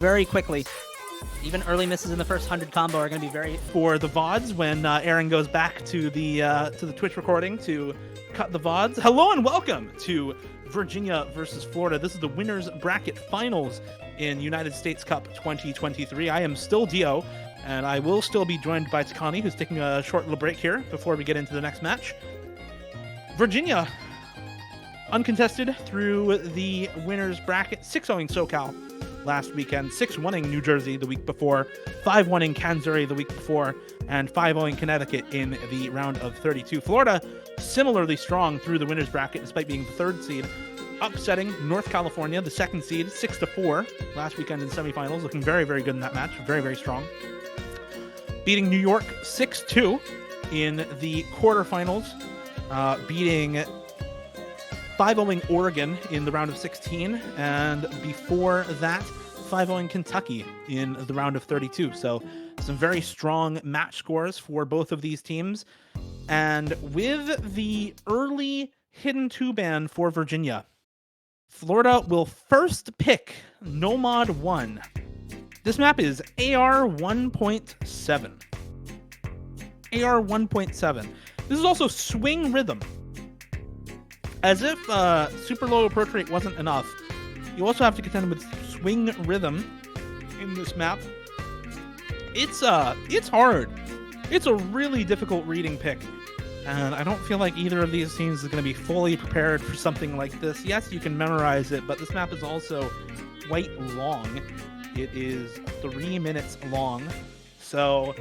very quickly. Even early misses in the first 100 combo are going to be very... For the VODs, when Aaron goes back to the Twitch recording to cut the VODs. Hello and welcome to Virginia versus Florida. This is the winners bracket finals in United States Cup 2023. I am still Dio, and I will still be joined by Takani, who's taking a short little break here before we get into the next match. Virginia, uncontested through the winners bracket, 6-0 SoCal last weekend, 6-1 New Jersey the week before, 5-1 Kansas the week before, and 5-0 Connecticut in the round of 32. Florida, similarly strong through the winners bracket despite being the third seed, upsetting North California, the second seed, 6-4 last weekend in semifinals, looking very, very good in that match, very, very strong. Beating New York 6-2 in the quarterfinals, beating 5-0 Oregon in the round of 16, and before that, 5-0 Kentucky in the round of 32. So some very strong match scores for both of these teams. And with the early hidden 2-ban for Virginia, Florida will first pick Nomad 1. This map is AR 1.7. AR 1.7. This is also swing rhythm. As if super low approach rate wasn't enough, you also have to contend with swing rhythm in this map. It's hard. It's a really difficult reading pick, and I don't feel like either of these teams is going to be fully prepared for something like this. Yes, you can memorize it, but this map is also quite long. It is 3 minutes long, so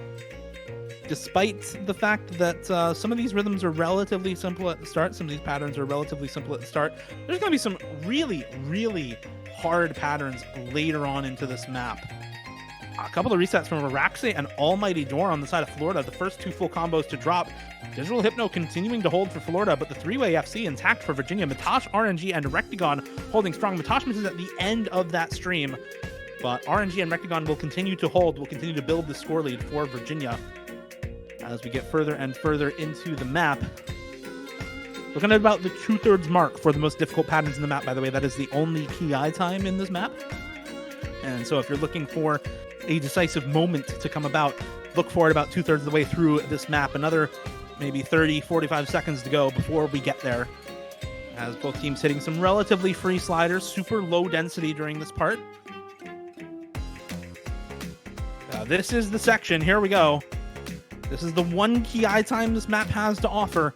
despite the fact that some of these rhythms are relatively simple at the start, some of these patterns are relatively simple at the start, there's going to be some really, really hard patterns later on into this map. A couple of resets from Araxe and Almighty Door on the side of Florida, the first two full combos to drop. Digital Hypno continuing to hold for Florida, but the three-way FC intact for Virginia. Matosh, RNG, and Rectagon holding strong. Matosh misses at the end of that stream, but RNG and Rectagon will continue to hold, will continue to build the score lead for Virginia as we get further and further into the map. Looking at about the 2/3 mark for the most difficult patterns in the map, by the way. That is the only PI time in this map. And so if you're looking for a decisive moment to come about, look for it about 2/3 of the way through this map. Another maybe 30, 45 seconds to go before we get there, as both teams hitting some relatively free sliders, super low density during this part. This is the section. Here we go. This is the one key eye time this map has to offer.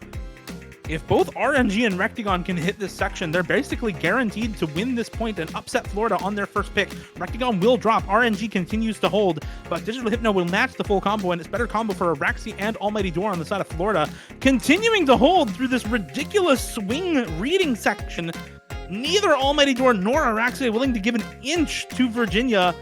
If both RNG and Rectagon can hit this section, they're basically guaranteed to win this point and upset Florida on their first pick. Rectagon will drop. RNG continues to hold, but Digital Hypno will match the full combo, and it's better combo for Araxe and Almighty Door on the side of Florida. Continuing to hold through this ridiculous swing reading section. Neither Almighty Door nor Araxe are willing to give an inch to Virginia,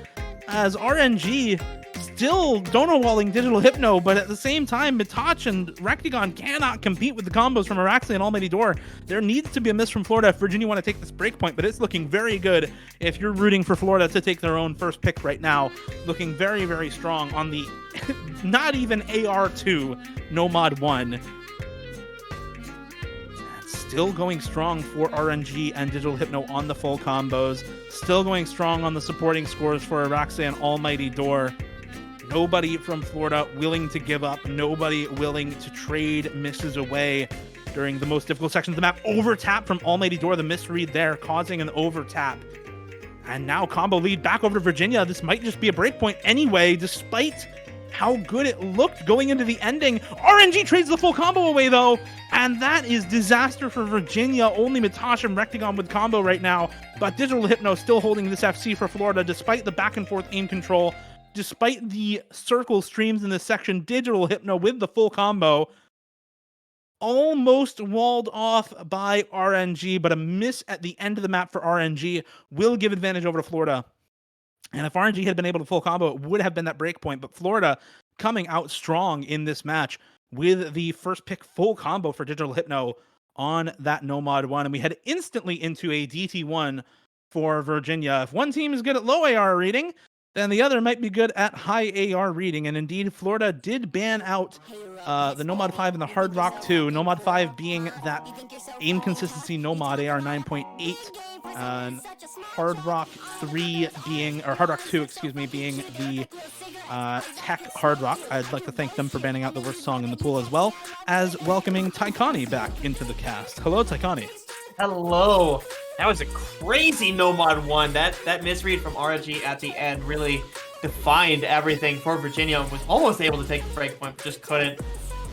as RNG still dono-walling Digital Hypno, but at the same time, Matoch and Rectagon cannot compete with the combos from Araxe and Almighty Door. There needs to be a miss from Florida if Virginia want to take this break point, but it's looking very good if you're rooting for Florida to take their own first pick right now. Looking very, very strong on the not even AR2 Nomad 1. Still going strong for RNG and Digital Hypno on the full combos. Still going strong on the supporting scores for Araxe and Almighty Door. Nobody from Florida willing to give up. Nobody willing to trade misses away during the most difficult sections of the map. Overtap from Almighty Door, the misread there, causing an overtap. And now combo lead back over to Virginia. This might just be a breakpoint anyway, despite how good it looked going into the ending. RNG trades the full combo away, though, and that is disaster for Virginia. Only Matosh and Rectagon with combo right now, but Digital Hypno still holding this FC for Florida, despite the back-and-forth aim control. Despite the circle streams in this section, Digital Hypno with the full combo. Almost walled off by RNG, but a miss at the end of the map for RNG will give advantage over to Florida. And if RNG had been able to full combo, it would have been that break point. But Florida coming out strong in this match with the first pick full combo for Digital Hypno on that Nomad 1. And we head instantly into a DT1 for Virginia. If one team is good at low AR reading, then the other might be good at high AR reading. And indeed, Florida did ban out the Nomad 5 and the Hard Rock 2. Nomad 5 being that aim consistency Nomad AR 9.8. And Hard Rock 3 being, or Hard Rock 2, excuse me, being the Tech Hard Rock. I'd like to thank them for banning out the worst song in the pool, as well as welcoming Taikani back into the cast. Hello, Taikani. Hello. That was a crazy Nomad one. That misread from RG at the end really defined everything for Virginia. Was almost able to take the break point, but just couldn't.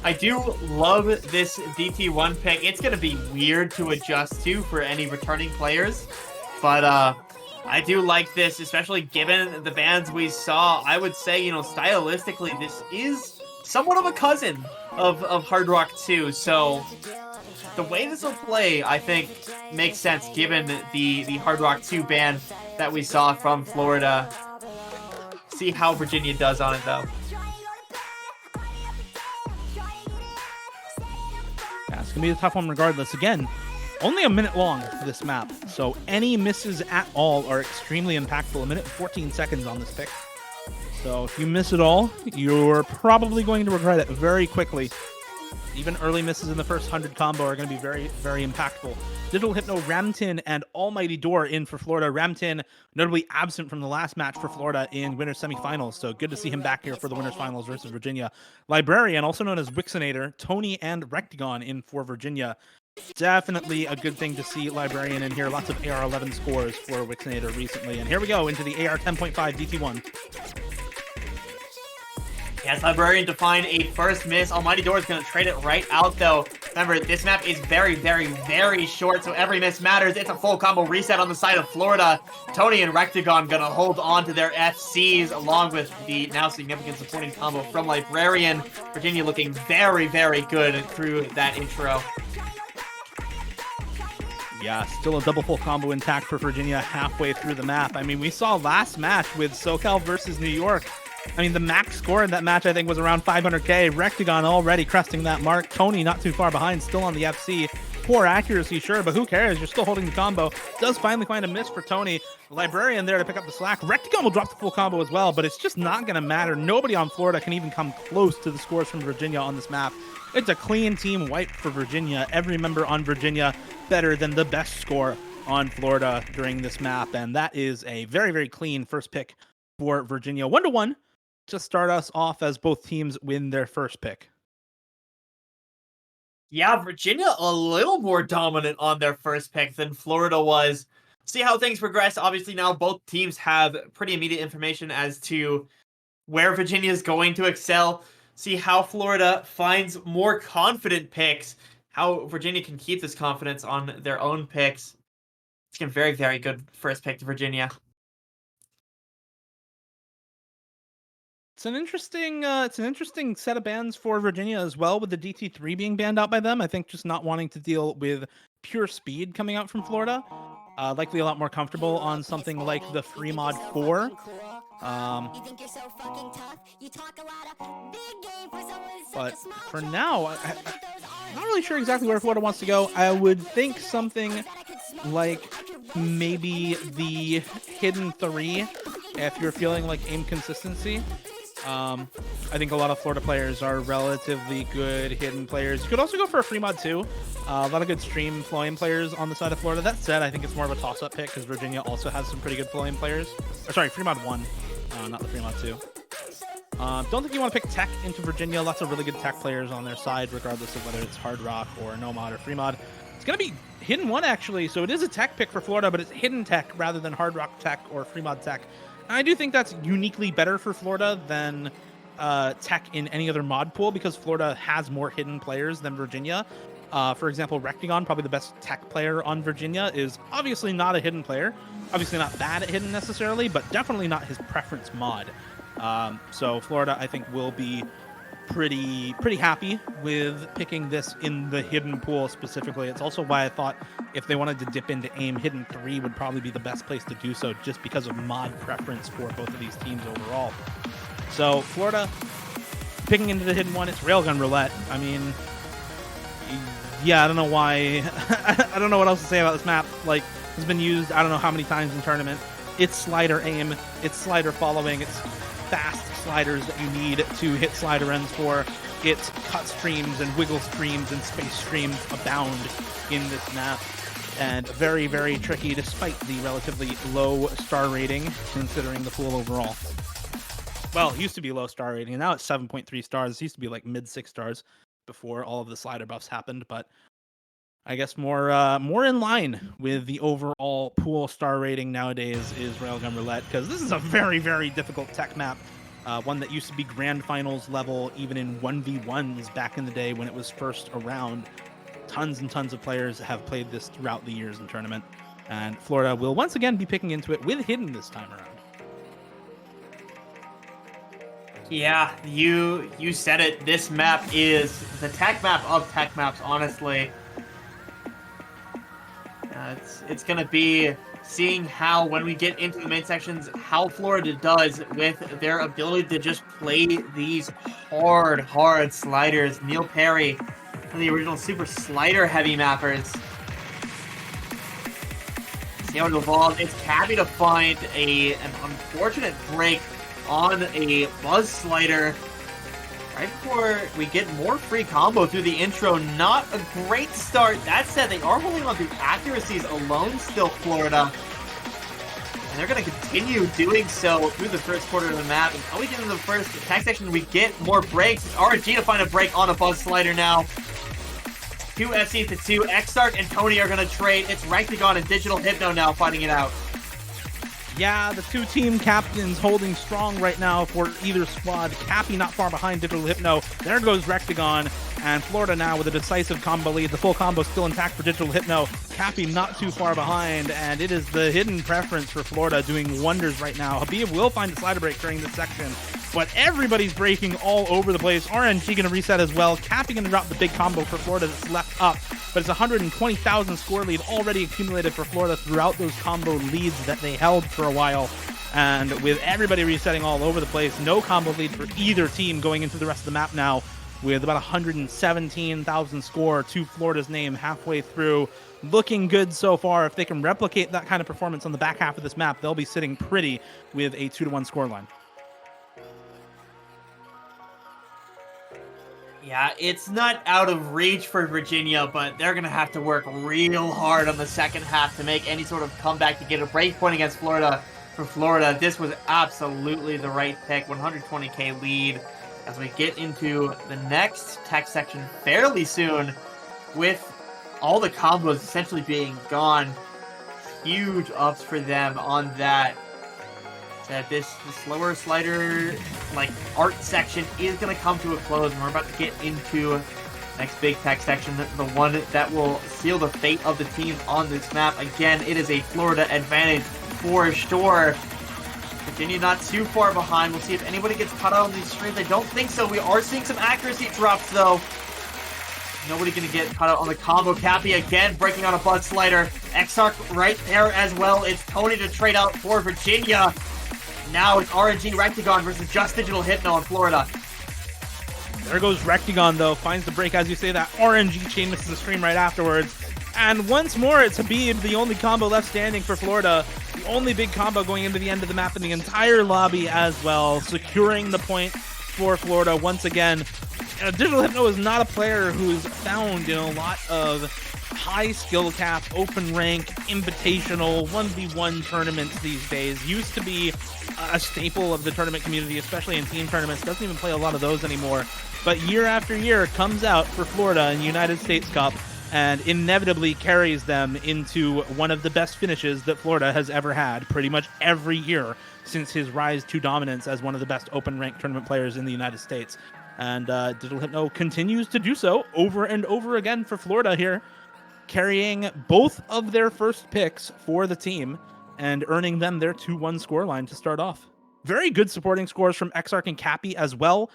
I do love this DT1 pick. It's going to be weird to adjust to for any returning players, but I do like this, especially given the bans we saw. I would say, you know, stylistically, this is somewhat of a cousin of Hard Rock 2, so the way this will play, I think, makes sense given the Hard Rock 2 ban that we saw from Florida. See how Virginia does on it, though. Yeah, it's going to be a tough one regardless. Again, only a minute long for this map, so any misses at all are extremely impactful. A minute and 14 seconds on this pick. So if you miss it all, you're probably going to regret it very quickly. Even early misses in the first 100 combo are going to be very, very impactful. Digital Hypno, Ramtin, and Almighty Door in for Florida. Ramtin notably absent from the last match for Florida in winners semifinals, so good to see him back here for the winners finals versus Virginia. Librarian, also known as Wixinator, Tony, and Rectagon in for Virginia. Definitely a good thing to see Librarian in here. Lots of AR11 scores for Wixinator recently. And here we go into the AR 10.5 DT1. Yes, Librarian to find a first miss. Almighty Door is going to trade it right out, though. Remember, this map is very, very, very short, so every miss matters. It's a full combo reset on the side of Florida. Tony and Rectagon going to hold on to their FCs, along with the now significant supporting combo from Librarian. Virginia looking very, very good through that intro. Yeah, still a double full combo intact for Virginia halfway through the map. I mean, we saw last match with SoCal versus New York. I mean, the max score in that match, I think, was around 500k. Rectagon already cresting that mark. Tony not too far behind, still on the FC. Poor accuracy, sure, but who cares? You're still holding the combo. Does finally find a miss for Tony. Librarian there to pick up the slack. Rectagon will drop the full combo as well, but it's just not going to matter. Nobody on Florida can even come close to the scores from Virginia on this map. It's a clean team wipe for Virginia. Every member on Virginia better than the best score on Florida during this map, and that is a very, very clean first pick for Virginia. 1-1 to start us off as both teams win their first pick. Yeah, Virginia a little more dominant on their first pick than Florida was. See how things progress. Obviously, now both teams have pretty immediate information as to where Virginia is going to excel. See how Florida finds more confident picks, how Virginia can keep this confidence on their own picks. It's a very, very good first pick to Virginia. It's an interesting set of bans for Virginia as well, with the DT3 being banned out by them. I think just not wanting to deal with pure speed coming out from Florida. Likely a lot more comfortable on something like the Free Mod 4. But for now, I'm not really sure exactly where Florida wants to go. I would think something like maybe the Hidden 3, if you're feeling like aim consistency. I think a lot of Florida players are relatively good hidden players. You could also go for a Free Mod 2. A lot of good stream flow-in players on the side of Florida. That said, I think it's more of a toss-up pick because Virginia also has some pretty good flow-in players. Or sorry, Free Mod 1, not the Free Mod 2. Don't think you want to pick Tech into Virginia. Lots of really good Tech players on their side, regardless of whether it's Hard Rock or Nomad or Free Mod. It's going to be Hidden 1, actually, so it is a Tech pick for Florida, but it's Hidden Tech rather than Hard Rock Tech or Free Mod Tech. I do think that's uniquely better for Florida than Tech in any other mod pool, because Florida has more hidden players than Virginia. For example, Rectagon, probably the best Tech player on Virginia, is obviously not a hidden player. Obviously not bad at hidden necessarily, but definitely not his preference mod. So Florida, I think, will be pretty happy with picking this in the hidden pool specifically. It's also why I thought if they wanted to dip into aim, Hidden 3 would probably be the best place to do so, just because of mod preference for both of these teams overall. So Florida picking into the Hidden 1, it's Railgun Roulette. I mean, yeah, I don't know why. I don't know what else to say about this map. Like, it's been used I don't know how many times in tournament. its slider aim, its slider following, its fast sliders that you need to hit slider ends for. Its cut streams and wiggle streams and space streams abound in this map. And very, very tricky despite the relatively low star rating considering the pool overall. Well, it used to be low star rating, and now it's 7.3 stars. It used to be like mid 6 stars before all of the slider buffs happened, but I guess more in line with the overall pool star rating nowadays is Railgun Roulette, because this is a very, very difficult tech map. One that used to be grand finals level, even in 1v1s back in the day when it was first around. Tons and tons of players have played this throughout the years in tournament, and Florida will once again be picking into it with Hidden this time around. Yeah, you said it. This map is the tech map of tech maps, honestly. It's going to be seeing how, when we get into the main sections, how Florida does with their ability to just play these hard sliders. Neil Perry, one of the original super slider-heavy mappers. See how it evolves. It's Cabby to find an unfortunate break on a Buzz slider right before we get more free combo through the intro. Not a great start. That said, they are holding on to accuracies alone still, Florida. And they're going to continue doing so through the first quarter of the map. Until we get into the first attack section, we get more breaks. It's RNG to find a break on a Buzz slider now. 2 FC to 2. Exarch and Tony are going to trade. It's Rectagon and Digital Hypno now fighting it out. Yeah, the two team captains holding strong right now for either squad. Cappy not far behind Digital Hypno. There goes Rectagon. And Florida now with a decisive combo lead. The full combo still intact for Digital Hypno. Cappy not too far behind. And it is the hidden preference for Florida doing wonders right now. Habib will find a slider break during this section. But everybody's breaking all over the place. RNG going to reset as well. Cappy going to drop the big combo for Florida that's left up. But it's 120,000 score lead already accumulated for Florida throughout those combo leads that they held for a while. And with everybody resetting all over the place, no combo lead for either team going into the rest of the map now, with about 117,000 score to Florida's name halfway through. Looking good so far. If they can replicate that kind of performance on the back half of this map, they'll be sitting pretty with a 2-1 scoreline. Yeah, it's not out of reach for Virginia, but they're going to have to work real hard on the second half to make any sort of comeback to get a break point against Florida. For Florida, this was absolutely the right pick. 120k lead as we get into the next tech section fairly soon, with all the combos essentially being gone. Huge ups for them on that. That this lower slider art section is going to come to a close, and we're about to get into next big tech section, the one that will seal the fate of the team on this map. Again, it is a Florida advantage for sure. Virginia not too far behind. We'll see if anybody gets cut out on these streams. I don't think so. We are seeing some accuracy drops though. Nobody going to get cut out on the combo. Cappy again breaking on a Buzz slider. Exarch right there as well. It's Tony to trade out for Virginia. Now it's RNG Rectagon versus just Digital Hypno in Florida. There goes Rectagon, though. Finds the break, as you say, that RNG chain misses the stream right afterwards. And once more, it's Habib, the only combo left standing for Florida. The only big combo going into the end of the map in the entire lobby as well. Securing the point for Florida once again. Digital Hypno is not a player who's found in a lot of high skill cap, open rank, invitational, 1v1 tournaments these days. Used to be a staple of the tournament community, especially in team tournaments. Doesn't even play a lot of those anymore. But year after year comes out for Florida in United States Cup and inevitably carries them into one of the best finishes that Florida has ever had pretty much every year since his rise to dominance as one of the best open rank tournament players in the United States. And Digital Hypno continues to do so over and over again for Florida here, carrying both of their first picks for the team and earning them their 2-1 scoreline to start off. Very good supporting scores from Exarch and Cappy as well,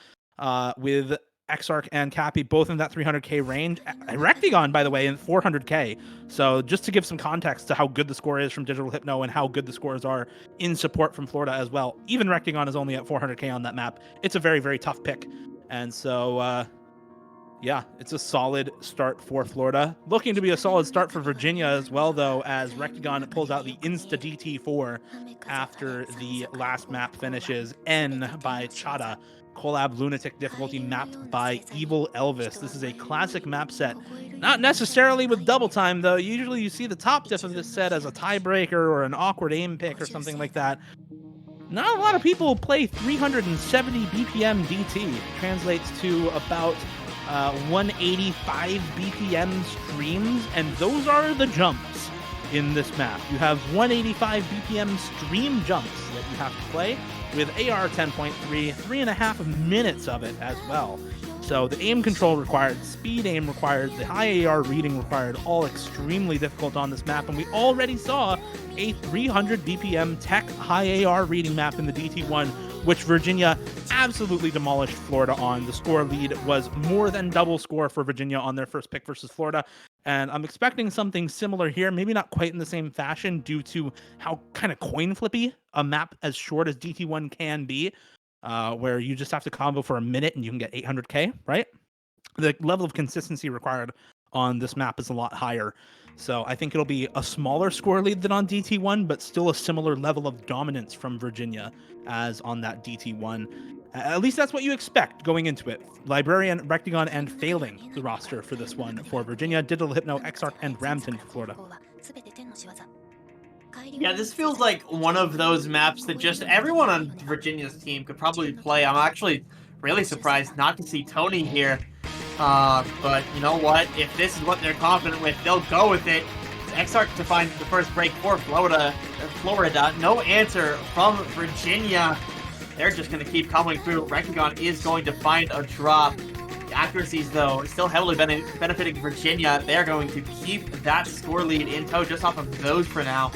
with Exarch and Cappy both in that 300k range. Rectagon, by the way, in 400k. So just to give some context to how good the score is from Digital Hypno and how good the scores are in support from Florida as well. Even Rectagon is only at 400k on that map. It's a very, very tough pick. And so Yeah, it's a solid start for Florida. Looking to be a solid start for Virginia as well, though, as Rectagon pulls out the Insta DT4 after the last map finishes. N by Chada. Collab Lunatic difficulty mapped by Evil Elvis. This is a classic map set. Not necessarily with double time, though. Usually you see the top diff of this set as a tiebreaker or an awkward aim pick or something like that. Not a lot of people play 370 BPM DT. Translates to about 185 BPM streams, and those are the jumps in this map. You have 185 BPM stream jumps that you have to play with AR 10.3, 3.5 minutes of it as well. So the aim control required, speed aim required, the high AR reading required, all extremely difficult on this map. And we already saw a 300 BPM tech high AR reading map in the DT1, which Virginia absolutely demolished Florida on. The score lead was more than double score for Virginia on their first pick versus Florida. And I'm expecting something similar here, maybe not quite in the same fashion due to how kind of coin flippy a map as short as DT1 can be, where you just have to combo for a minute and you can get 800k, right? The level of consistency required on this map is a lot higher. So I think it'll be a smaller score lead than on DT1, but still a similar level of dominance from Virginia as on that DT1. At least that's what you expect going into it. Librarian, Rectagon, and Failing the roster for this one for Virginia. Digital Hypno, Exarch, and Ramton for Florida. Yeah, this feels like one of those maps that just everyone on Virginia's team could probably play. I'm actually really surprised not to see Tony here. But you know what? If this is what they're confident with, they'll go with it. Exarch to find the first break for Florida. No answer from Virginia. They're just going to keep coming through. Rectagon is going to find a drop. The accuracies, though, still heavily benefiting Virginia. They're going to keep that score lead in tow just off of those for now.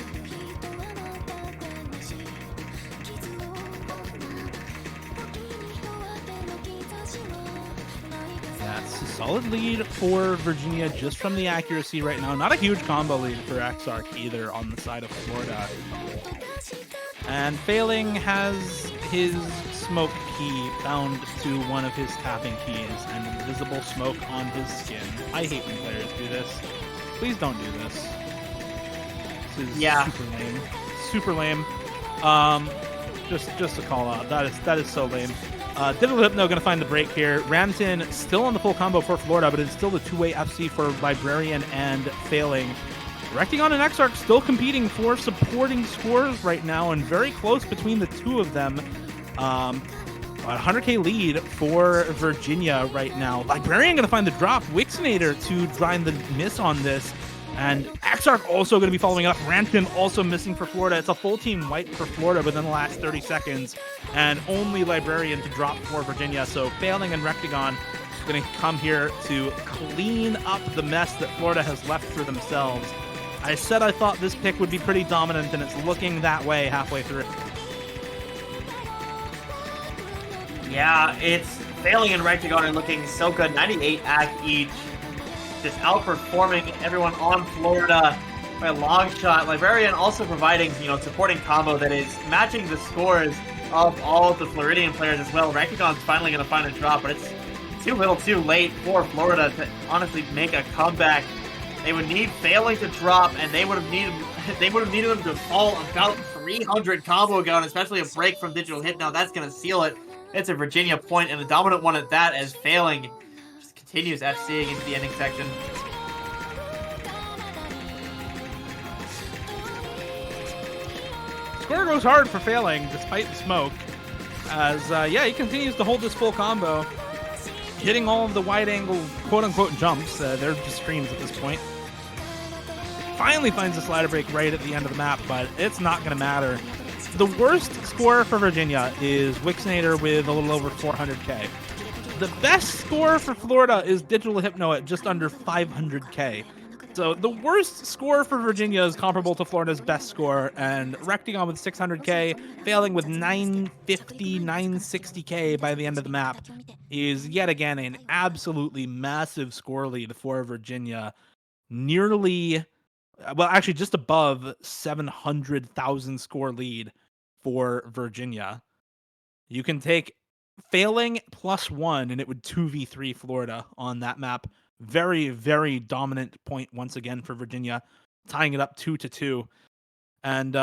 That's a solid lead for Virginia just from the accuracy right now. Not a huge combo lead for Exarch either on the side of Florida. And Failing has his smoke key bound to one of his tapping keys and invisible smoke on his skin. I hate when players do this. Please don't do this. This is super lame. Super lame. Just a call out. That is so lame. Digital Hypno going to find the break here. Ramton still on the full combo for Florida, but it's still the two-way FC for Librarian and Failing. Rectagon and Exarch still competing for supporting scores right now, and very close between the two of them. 100k lead for Virginia right now. Librarian going to find the drop. Wixinator to find the miss on this. And Exarch also going to be following up. Ramton also missing for Florida. It's a full team wipe for Florida within the last 30 seconds. And only Librarian to drop for Virginia. So Failing and Rectagon going to come here to clean up the mess that Florida has left for themselves. I said I thought this pick would be pretty dominant, and it's looking that way halfway through. Yeah, it's Failing and Rectagon are looking so good. 98 ag each. Just outperforming everyone on Florida by a long shot. Librarian also providing, supporting combo that is matching the scores of all of the Floridian players as well. Rectagon's finally going to find a drop, but it's too little too late for Florida to honestly make a comeback. They would need Failing to drop, and they would have needed them to fall about 300 combo ago, and especially a break from Digital Hypno. That's going to seal it. It's a Virginia point, and a dominant one at that, as Failing just continues FCing into the ending section. Score goes hard for Failing, despite the smoke, as he continues to hold this full combo, hitting all of the wide-angle quote-unquote jumps. They're just screens at this point. Finally finds a slider break right at the end of the map, but it's not going to matter. The worst score for Virginia is Wixinator with a little over 400k. The best score for Florida is Digital Hypno at just under 500k. So the worst score for Virginia is comparable to Florida's best score, and Rectagon with 600k, Failing with 950, 960k by the end of the map is yet again an absolutely massive score lead for Virginia. Actually just above 700,000 score lead for Virginia. You can take failing +1, and it would 2v3 Florida on that map. Very, very dominant point once again for Virginia, tying it up 2-2. And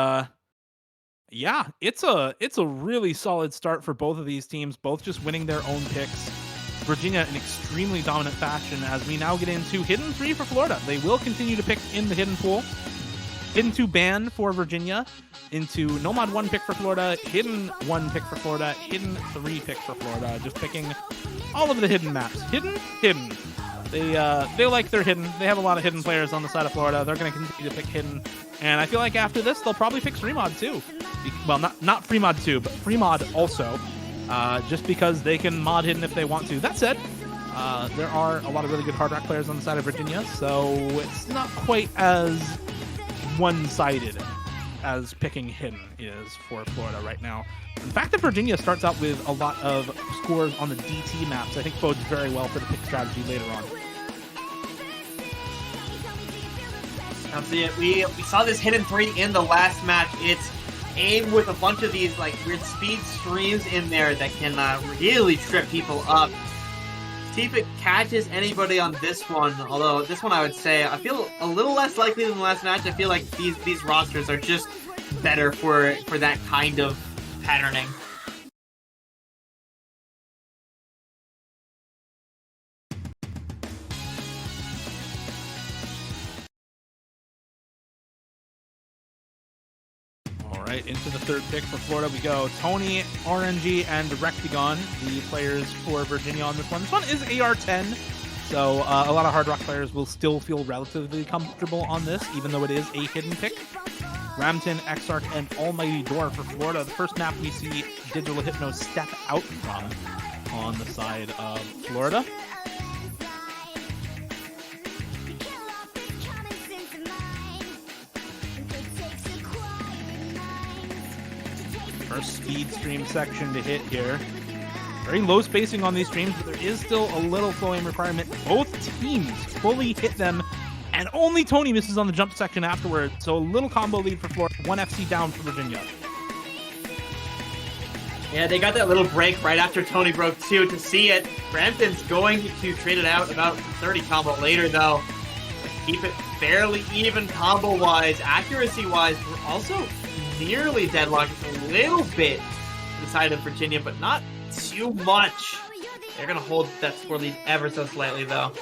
yeah, it's a really solid start for both of these teams, both just winning their own picks. Virginia in extremely dominant fashion as we now get into Hidden 3 for Florida. They will continue to pick in the Hidden pool. Hidden 2 ban for Virginia, into Nomad 1 pick for Florida, Hidden 1 pick for Florida, Hidden 3 pick for Florida. Just picking all of the hidden maps. Hidden. They like their hidden. They have a lot of hidden players on the side of Florida. They're going to continue to pick hidden. And I feel like after this, they'll probably pick Fremod too. Well, not Fremod 2, but Fremod also. Just because they can mod hidden if they want to. That said, there are a lot of really good Hard Rock players on the side of Virginia, so it's not quite as one-sided as picking hidden is for Florida right now. The fact that Virginia starts out with a lot of scores on the DT maps, I think bodes very well for the pick strategy later on. We saw this Hidden 3 in the last match. It's aimed with a bunch of these like weird speed streams in there that can really trip people up. See if it catches anybody on this one. Although this one I would say I feel a little less likely than the last match. I feel like these rosters are just better for that kind of patterning. All right, into the third pick for Florida we go. Tony, RNG, and Rectagon, the players for Virginia on this one. This one is AR-10, so a lot of Hard Rock players will still feel relatively comfortable on this, even though it is a hidden pick. Ramton, Exarch, and Almighty Door for Florida. The first map we see Digital Hypno step out from on the side of Florida. First speed stream section to hit here. Very low spacing on these streams, but there is still a little flow aim requirement. Both teams fully hit them, and only Tony misses on the jump section afterward. So a little combo lead for Florida. 1 FC down for Virginia. Yeah, they got that little break right after Tony broke 2 to see it. Brampton's going to trade it out about 30 combo later, though. But keep it fairly even combo-wise. Accuracy-wise, we're also nearly deadlocked a little bit to the side of Virginia, but not too much. They're going to hold that score lead ever so slightly, though.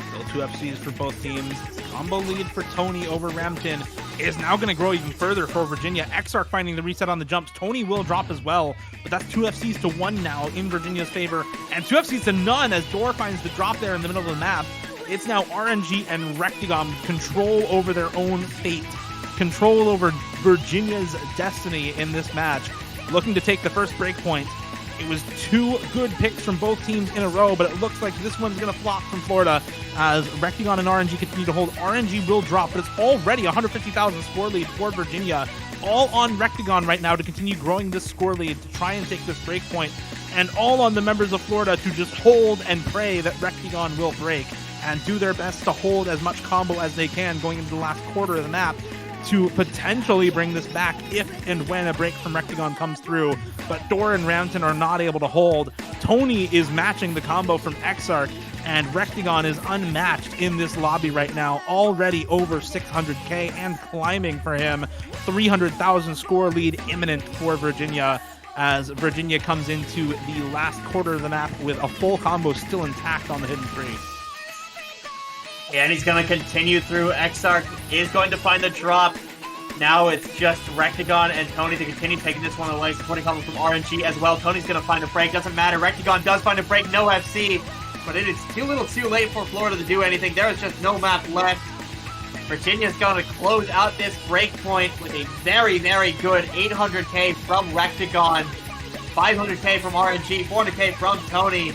Still 2 FCs for both teams. Combo lead for Tony over Ramton is now going to grow even further for Virginia. Exarch finding the reset on the jumps. Tony will drop as well, but that's 2 FCs to 1 now in Virginia's favor, and 2 FCs to none as Door finds the drop there in the middle of the map. It's now RNG and Rectagon control over their own fate, control over Virginia's destiny in this match, looking to take the first break point. It was 2 good picks from both teams in a row, but it looks like this one's going to flop from Florida as Rectagon and RNG continue to hold. RNG will drop, but it's already 150,000 score lead for Virginia. All on Rectagon right now to continue growing this score lead, to try and take this break point, and all on the members of Florida to just hold and pray that Rectagon will break and do their best to hold as much combo as they can going into the last quarter of the map to potentially bring this back if and when a break from Rectagon comes through. But Door and Ramton are not able to hold. Tony is matching the combo from Exarch, and Rectagon is unmatched in this lobby right now, already over 600k and climbing for him. 300,000 score lead imminent for Virginia as Virginia comes into the last quarter of the map with a full combo still intact on the Hidden 3. Yeah, and he's going to continue through. Exarch is going to find the drop. Now it's just Rectagon and Tony to continue taking this one away. Supporting combo from RNG as well. Tony's going to find a break. Doesn't matter. Rectagon does find a break. No FC. But it is too little too late for Florida to do anything. There is just no map left. Virginia's going to close out this break point with a very, very good 800k from Rectagon. 500k from RNG. 400k from Tony.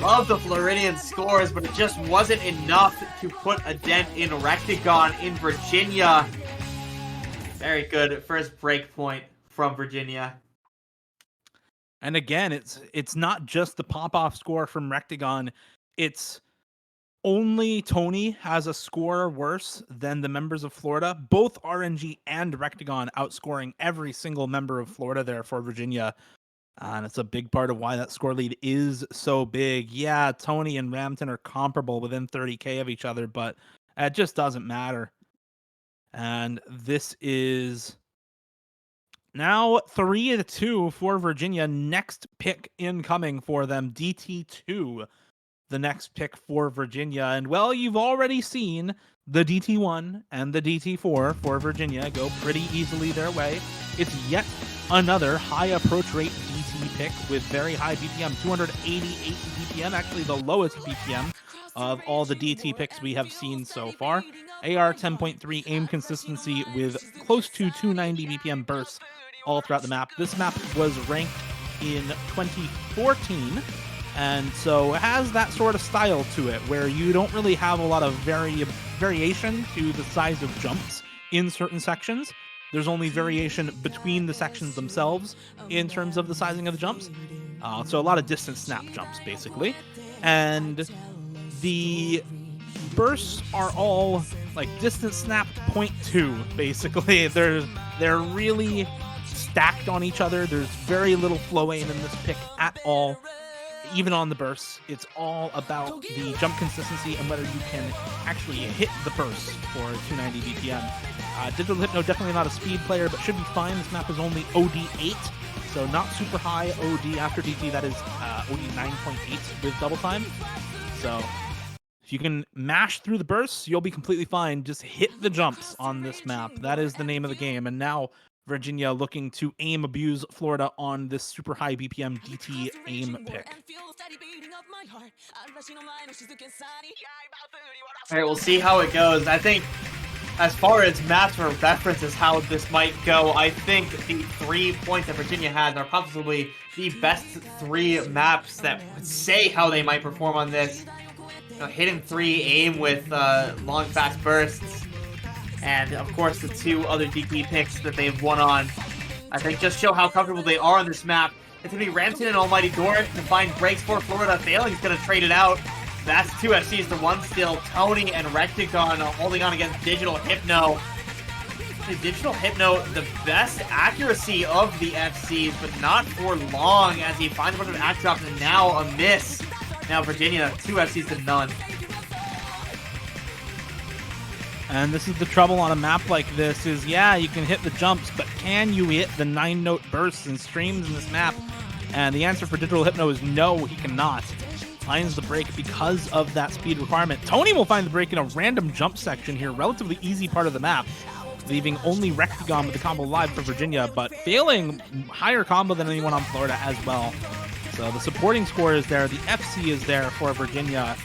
Love the Floridian scores, but it just wasn't enough to put a dent in Rectagon in Virginia. Very good first break point from Virginia. And again, it's not just the pop-off score from Rectagon. It's only Tony has a score worse than the members of Florida. Both RNG and Rectagon outscoring every single member of Florida there for Virginia. And it's a big part of why that score lead is so big. Yeah, Tony and Ramton are comparable within 30K of each other, but it just doesn't matter. And this is now 3-2 for Virginia. Next pick incoming for them, DT2. The next pick for Virginia. And well, you've already seen the DT1 and the DT4 for Virginia go pretty easily their way. It's yet another high approach rate DT pick with very high BPM, 288 BPM, actually the lowest BPM of all the DT picks we have seen so far. AR 10.3 aim consistency with close to 290 BPM bursts all throughout the map. This map was ranked in 2014, and so it has that sort of style to it where you don't really have a lot of variation to the size of jumps in certain sections. There's only variation between the sections themselves in terms of the sizing of the jumps. So a lot of distance snap jumps, basically. And the bursts are all like distance snap 0.2, basically. They're really stacked on each other. There's very little flow aim in this pick at all. Even on the bursts, it's all about the jump consistency and whether you can actually hit the burst for 290 BPM. Digital Hypno, definitely not a speed player, but should be fine. This map is only OD8, so not super high OD after DT. That is OD 9.8 with double time. So if you can mash through the bursts, you'll be completely fine. Just hit the jumps on this map. That is the name of the game. And now Virginia looking to aim abuse Florida on this super high BPM DT aim pick. All right, we'll see how it goes. I think as far as maps for references how this might go, I think the 3 points that Virginia has are possibly the best 3 maps that would say how they might perform on this. You know, hitting 3 aim with long fast bursts, and of course the 2 other DP picks that they've won on, I think just show how comfortable they are on this map. It's going to be Ramton and Almighty Dort to find breaks for Florida. Failing's going to trade it out. That's 2 FCs to 1 still. Tony and Rectagon holding on against Digital Hypno. Digital Hypno, the best accuracy of the FCs, but not for long as he finds a bunch of act drops and now a miss. Now Virginia, 2 FCs to none. And this is the trouble on a map like this is, yeah, you can hit the jumps, but can you hit the 9-note bursts and streams in this map? And the answer for Digital Hypno is no, he cannot. Finds the break because of that speed requirement. Tony will find the break in a random jump section here, relatively easy part of the map, leaving only Rectagon with the combo live for Virginia, but failing higher combo than anyone on Florida as well. So the supporting score is there, the FC is there for Virginia.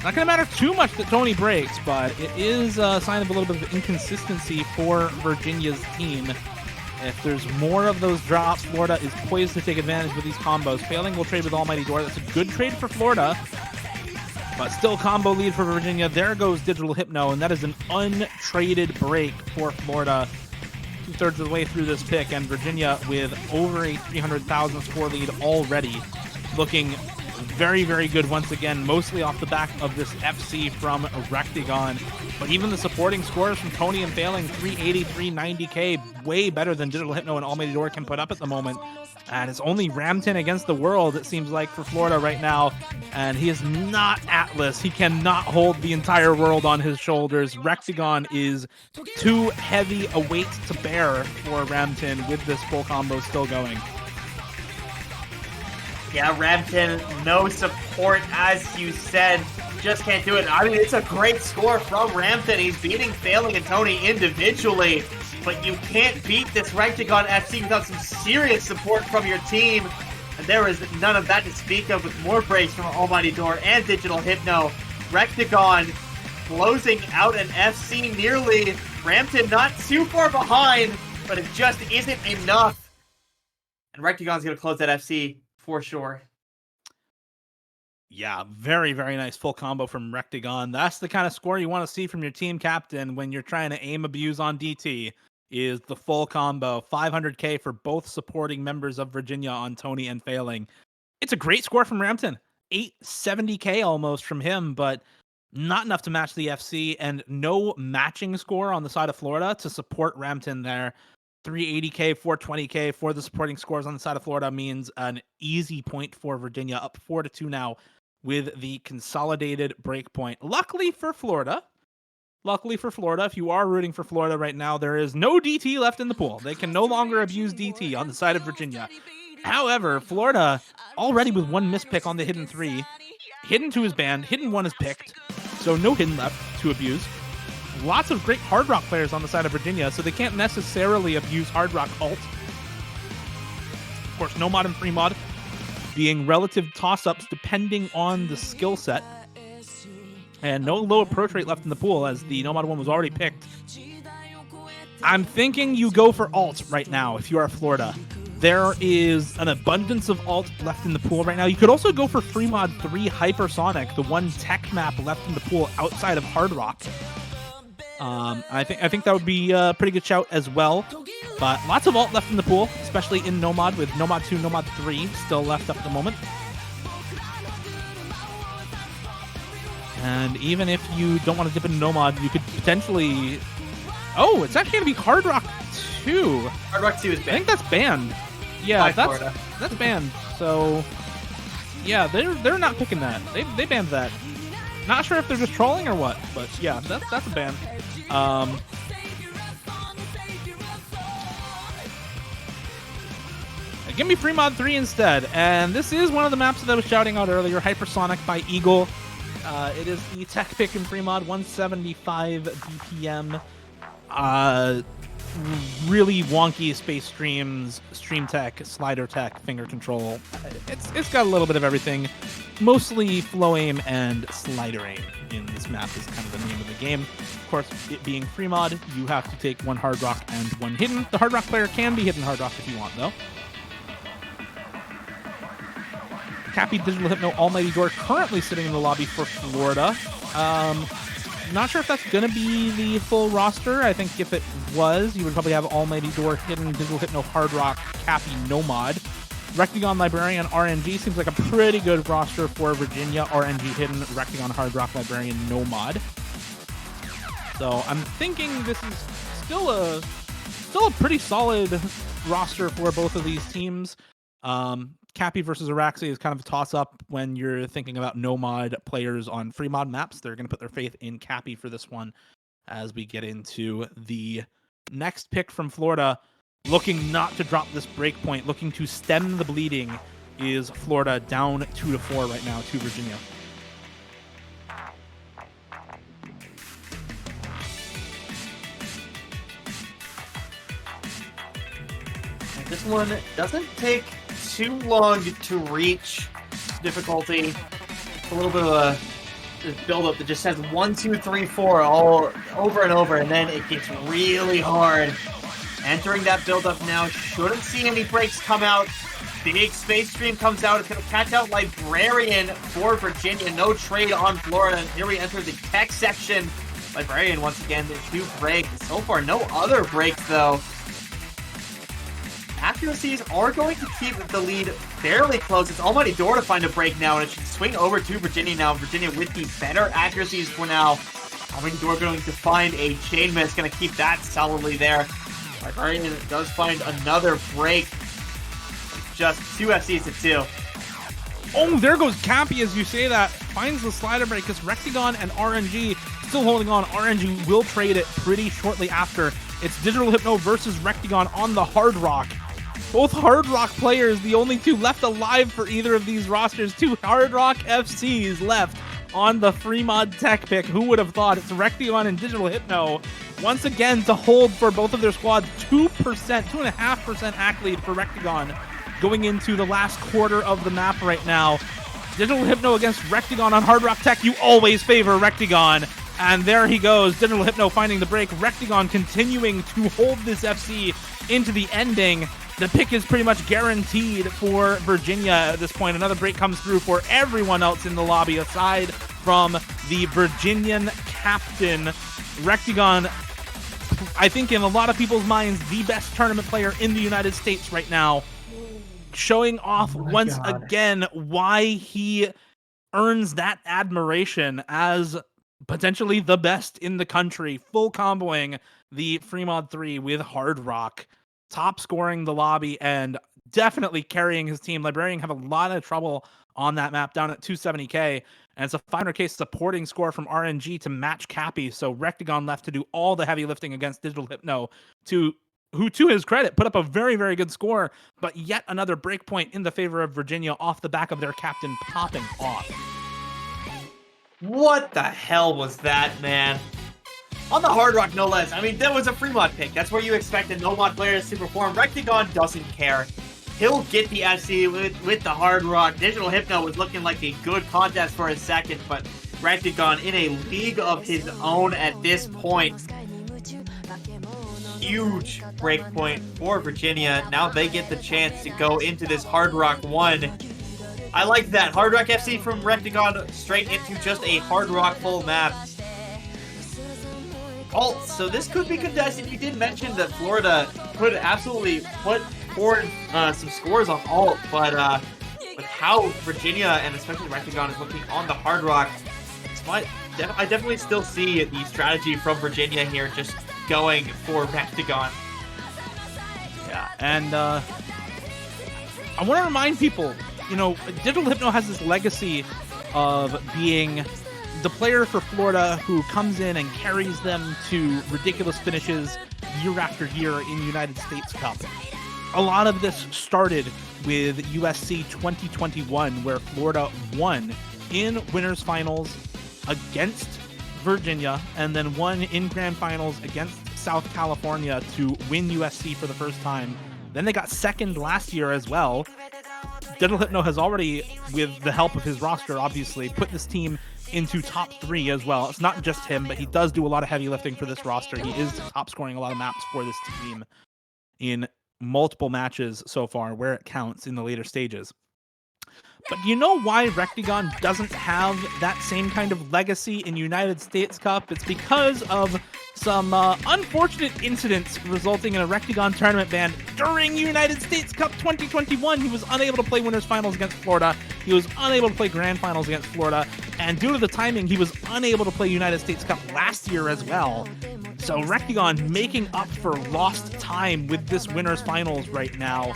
Not going to matter too much that Tony breaks, but it is a sign of a little bit of inconsistency for Virginia's team. If there's more of those drops, Florida is poised to take advantage with these combos. Failing will trade with Almighty Dora. That's a good trade for Florida, but still combo lead for Virginia. There goes Digital Hypno, and that is an untraded break for Florida. 2/3 of the way through this pick, and Virginia with over a 300,000 score lead already. Looking very, very good once again, mostly off the back of this FC from Rectagon. But even the supporting scores from Tony and Failing, 380, 390k, way better than Digital Hypno and Almighty Dora can put up at the moment. And it's only Ramton against the world, it seems like, for Florida right now. And he is not Atlas. He cannot hold the entire world on his shoulders. Rectagon is too heavy a weight to bear for Ramton with this full combo still going. Yeah, Ramton, no support, as you said. Just can't do it. I mean, it's a great score from Ramton. He's beating Failing and Tony individually, but you can't beat this Rectagon FC without some serious support from your team. And there is none of that to speak of with more breaks from Almighty Door and Digital Hypno. Rectagon closing out an FC nearly. Ramton not too far behind, but it just isn't enough. And Rectagon's going to close that FC for sure. Yeah, very, very nice full combo from Rectagon. That's the kind of score you want to see from your team captain when you're trying to aim abuse on DT. is the full combo. 500k for both supporting members of Virginia on Tony and Failing. It's a great score from Rampton. 870k almost from him, but not enough to match the FC, and no matching score on the side of Florida to support Rampton there. 380k, 420k for the supporting scores on the side of Florida means an easy point for Virginia, up 4-2 now with the consolidated break point. Luckily for Florida, if you are rooting for Florida right now, there is no DT left in the pool. They can no longer abuse DT on the side of Virginia. However, Florida already with one mispick on the Hidden 3. Hidden 2 is banned, Hidden 1 is picked, so no Hidden left to abuse. Lots of great Hard Rock players on the side of Virginia, so they can't necessarily abuse Hard Rock ult. Of course, Nomad and Free Mod being relative toss-ups depending on the skill set. And no low approach rate left in the pool as the Nomad one was already picked. I'm thinking you go for ult right now if you are Florida. There is an abundance of ult left in the pool right now. You could also go for Free Mod 3 Hypersonic, the one tech map left in the pool outside of Hard Rock. I think that would be a pretty good shout as well. But lots of ult left in the pool, especially in Nomad, with Nomad 2, Nomad 3 still left up at the moment. And even if you don't want to dip into Nomad, you could potentially... Oh, it's actually going to be Hard Rock 2. Hard Rock 2 is banned. I think that's banned. Yeah, that's banned. So, yeah, they're not picking that. They banned that. Not sure if they're just trolling or what, but yeah, that's a ban. Give me Free Mod 3 instead. And this is one of the maps that I was shouting out earlier, Hypersonic by Eagle. It is the tech pick in Free Mod, 175 BPM. Really wonky space streams, stream tech, slider tech, finger control. It's got a little bit of everything. Mostly flow aim and slider aim in this map is kind of the name of the game. Of course, it being Free Mod, you have to take one Hard Rock and one Hidden. The Hard Rock player can be Hidden Hard Rock if you want, though. Cappy, Digital Hypno, Almighty Door currently sitting in the lobby for Florida. Not sure if that's going to be the full roster. I think if it was, you would probably have Almighty Door, Hidden, Digital Hypno, Hard Rock, Cappy, Nomad. Rectagon, Librarian, RNG seems like a pretty good roster for Virginia. RNG, Hidden, Rectagon, Hard Rock, Librarian, Nomad. So I'm thinking this is still a pretty solid roster for both of these teams. Cappy versus Araxi is kind of a toss-up when you're thinking about no-mod players on free mod maps. They're going to put their faith in Cappy for this one as we get into the next pick from Florida. Looking not to drop this break point, looking to stem the bleeding, is Florida down 2-4 right now to Virginia. This one doesn't take too long to reach difficulty. A little bit of a build-up that just says 1, 2, 3, 4 all over and over, and then it gets really hard. Entering that build-up now, shouldn't see any breaks come out. Big space stream comes out. It's going to catch out Librarian for Virginia. No trade on Florida. And here we enter the tech section. Librarian, once again, the 2 breaks. So far, no other breaks, though. Accuracies are going to keep the lead fairly close. It's Almighty Door to find a break now, and it should swing over to Virginia now. Virginia with the better accuracies for now. Almighty Door going to find a chain miss. Going to keep that solidly there. Librarian does find another break. Just 2 FCs to 2. Oh, there goes Cappy as you say that. Finds the slider break because Rectagon and RNG still holding on. RNG will trade it pretty shortly after. It's Digital Hypno versus Rectagon on the Hard Rock. Both Hard Rock players, the only 2 left alive for either of these rosters. 2 Hard Rock FCs left on the free mod tech pick. Who would have thought? It's Rectagon and Digital Hypno once again to hold for both of their squads. 2.5% act lead for Rectagon going into the last quarter of the map right now. Digital Hypno against Rectagon on Hard Rock Tech. You always favor Rectagon. And there he goes. Digital Hypno finding the break. Rectagon continuing to hold this FC into the ending. The pick is pretty much guaranteed for Virginia at this point. Another break comes through for everyone else in the lobby aside from the Virginian captain. Rectagon I think in a lot of people's minds, the best tournament player in the United States right now, showing off once again why he earns that admiration as potentially the best in the country, full comboing the Fremod 3 with Hard Rock, top scoring the lobby, and definitely carrying his team. Librarian have a lot of trouble on that map down at 270k, and it's a 500k supporting score from RNG to match Cappy, so Rectagon left to do all the heavy lifting against Digital Hypno, who, to his credit, put up a very, very good score, but yet another breakpoint in the favor of Virginia off the back of their captain popping off. What the hell was that, man? On the Hard Rock, no less. I mean, that was a Fremont pick. That's where you expected no-mod players to perform. Rectagon doesn't care. He'll get the FC with the Hard Rock. Digital Hypno was looking like a good contest for a second, but Rectagon in a league of his own at this point. Huge breakpoint for Virginia. Now they get the chance to go into this Hard Rock 1. I like that. Hard Rock FC from Rectagon straight into just a Hard Rock full map. Alt, so this could be contested. You did mention that Florida could absolutely put forward some scores on Alt, but with how Virginia and especially Rectagon is looking on the Hard Rock, I definitely still see the strategy from Virginia here just going for Rectagon. Yeah, and I want to remind people, you know, Digital Hypno has this legacy of being the player for Florida who comes in and carries them to ridiculous finishes year after year in United States Cup. A lot of this started with USC 2021, where Florida won in winners finals against Virginia, and then won in grand finals against South California to win USC for the first time. Then they got second last year as well. Digital Hypno has already, with the help of his roster, obviously, put this team into top 3 as well. It's not just him, but he does do a lot of heavy lifting for this roster. He is top scoring a lot of maps for this team in multiple matches so far, where it counts in the later stages. But you know why Rectagon doesn't have that same kind of legacy in United States Cup? It's because of some unfortunate incidents resulting in a Rectagon tournament ban during United States Cup 2021. He was unable to play winners finals against Florida. He was unable to play grand finals against Florida. And due to the timing, he was unable to play United States Cup last year as well. So Rectagon making up for lost time with this winners finals right now.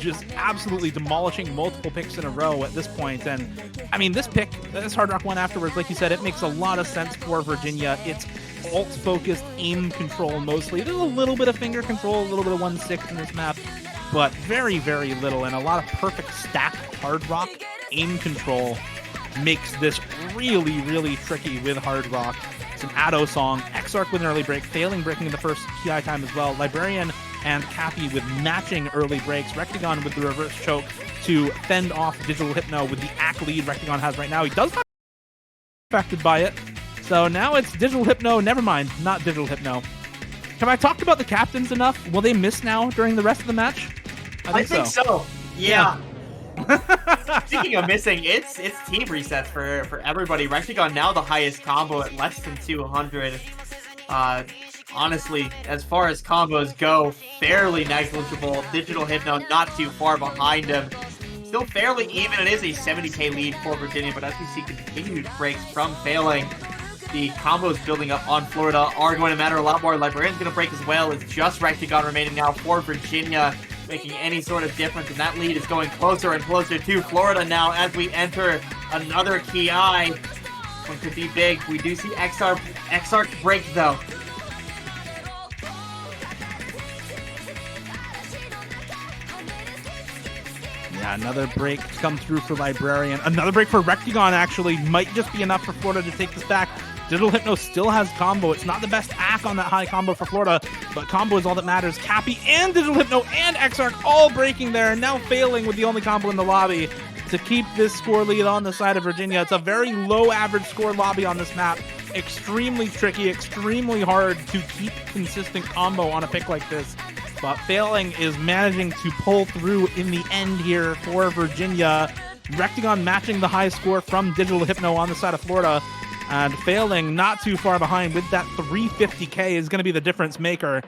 Just absolutely demolishing multiple picks in a row at this point. And I mean, this pick, this Hard Rock one afterwards, like you said, it makes a lot of sense for Virginia. It's alt-focused aim control mostly. There's a little bit of finger control, a little bit of 1/6 in this map, but very, very little. And a lot of perfect stacked Hard Rock aim control makes this really, really tricky with Hard Rock. It's an Addo song. Exarch with an early break, failing breaking in the first TI time as well. Librarian and Cappy with matching early breaks. Rectagon with the reverse choke to fend off Digital Hypno with the ACK lead Rectagon has right now. He does not be affected by it. So now it's Digital Hypno. Never mind, not Digital Hypno. Have I talked about the captains enough? Will they miss now during the rest of the match? I think so. Yeah. Speaking of missing, it's team resets for everybody. Rectagon now the highest combo at less than 200. Honestly, as far as combos go, fairly negligible. Digital Hypno not too far behind him. Still fairly even. It is a 70k lead for Virginia, but as we see continued breaks from failing, the combos building up on Florida are going to matter a lot more. Librarian's going to break as well. It's just Rectagon remaining now for Virginia, making any sort of difference, and that lead is going closer and closer to Florida now as we enter another KI. One could be big. We do see Exarch break though. Yeah, another break to come through for Librarian. Another break for Rectagon, actually. Might just be enough for Florida to take this back. Digital Hypno still has combo. It's not the best ACK on that high combo for Florida, but combo is all that matters. Cappy and Digital Hypno and Exarch all breaking there, and now failing with the only combo in the lobby to keep this score lead on the side of Virginia. It's a very low average score lobby on this map. Extremely tricky, extremely hard to keep consistent combo on a pick like this. But failing is managing to pull through in the end here for Virginia. Rectagon matching the high score from Digital Hypno on the side of Florida. And failing not too far behind with that 350k is going to be the difference maker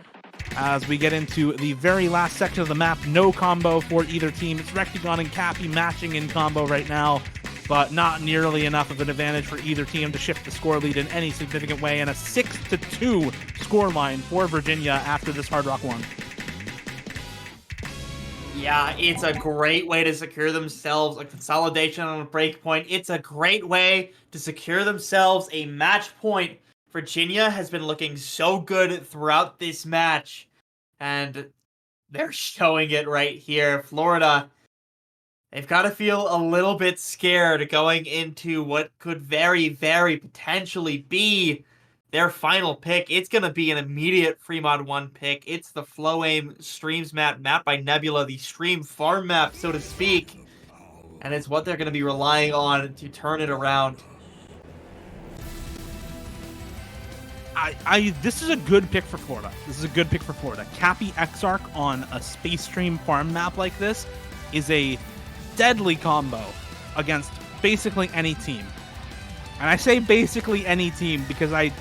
as we get into the very last section of the map. No combo for either team. It's Rectagon and Cappy matching in combo right now, but not nearly enough of an advantage for either team to shift the score lead in any significant way, and a 6-2 scoreline for Virginia after this Hard Rock 1. Yeah, it's a great way to secure themselves a consolidation on a breakpoint. It's a great way to secure themselves a match point. Virginia has been looking so good throughout this match, and they're showing it right here. Florida, they've got to feel a little bit scared going into what could very, very potentially be their final pick. It's going to be an immediate Fremod 1 pick. It's the Flow Aim Streams map, mapped by Nebula, the Stream Farm map, so to speak. And it's what they're going to be relying on to turn it around. This is a good pick for Florida. Cappy Exarch on a Space Stream Farm map like this is a deadly combo against basically any team. And I say basically any team because I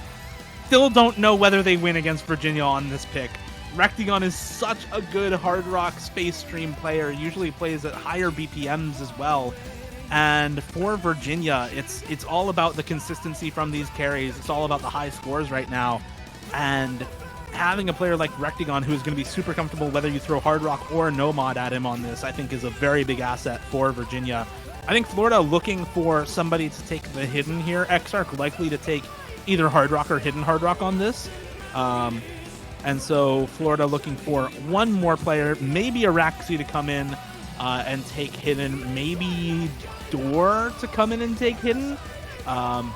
still don't know whether they win against Virginia on this pick. Rectagon is such a good Hard Rock Space Stream player, usually plays at higher BPMs as well. And for Virginia, it's all about the consistency from these carries. It's all about the high scores right now. And having a player like Rectagon who's going to be super comfortable whether you throw Hard Rock or Nomad at him on this, I think is a very big asset for Virginia. I think Florida looking for somebody to take the Hidden here. Exarch likely to take either Hard Rock or Hidden Hard Rock on this. And so Florida looking for one more player, maybe Araxi to come in and take Hidden, maybe Door to come in and take Hidden. I'm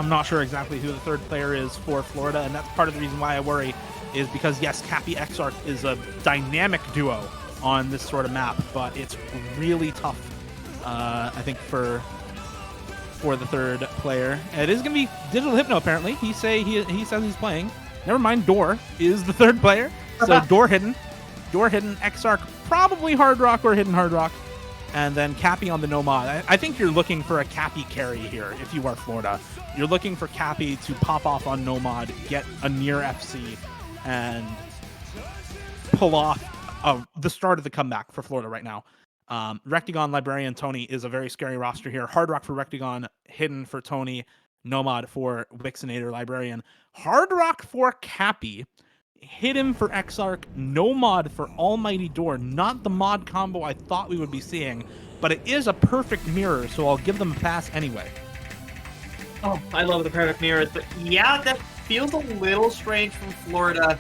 not sure exactly who the third player is for Florida, and that's part of the reason why I worry, is because, yes, Cappy Exarch is a dynamic duo on this sort of map, but it's really tough, I think, for the third player. It is going to be Digital Hypno, apparently. He says he's playing. Never mind, Door is the third player. So Door Hidden, Exarch, probably Hard Rock or Hidden Hard Rock, and then Cappy on the Nomad. I think you're looking for a Cappy carry here if you are Florida. You're looking for Cappy to pop off on Nomad, get a near FC, and pull off the start of the comeback for Florida right now. Rectagon, Librarian, Tony is a very scary roster here. Hard Rock for Rectagon, Hidden for Tony, Nomad for Wixinator, Librarian. Hard Rock for Cappy, Hidden for Exarch, Nomad for Almighty Door. Not the mod combo I thought we would be seeing, but it is a perfect mirror, so I'll give them a pass anyway. Oh, I love the perfect mirrors, but yeah, that feels a little strange from Florida.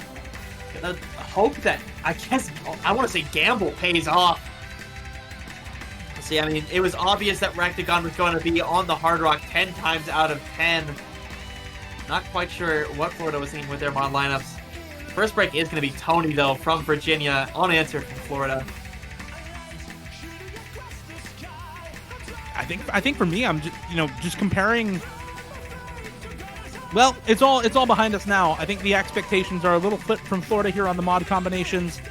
I hope that, I want to say gamble pays off. See, I mean, it was obvious that Rectagon was going to be on the Hard Rock 10 times out of 10. Not quite sure what Florida was thinking with their mod lineups. First break is going to be Tony, though, from Virginia, unanswered from Florida. I think for me, I'm just comparing. Well, it's all behind us now. I think the expectations are a little flipped from Florida here on the mod combinations,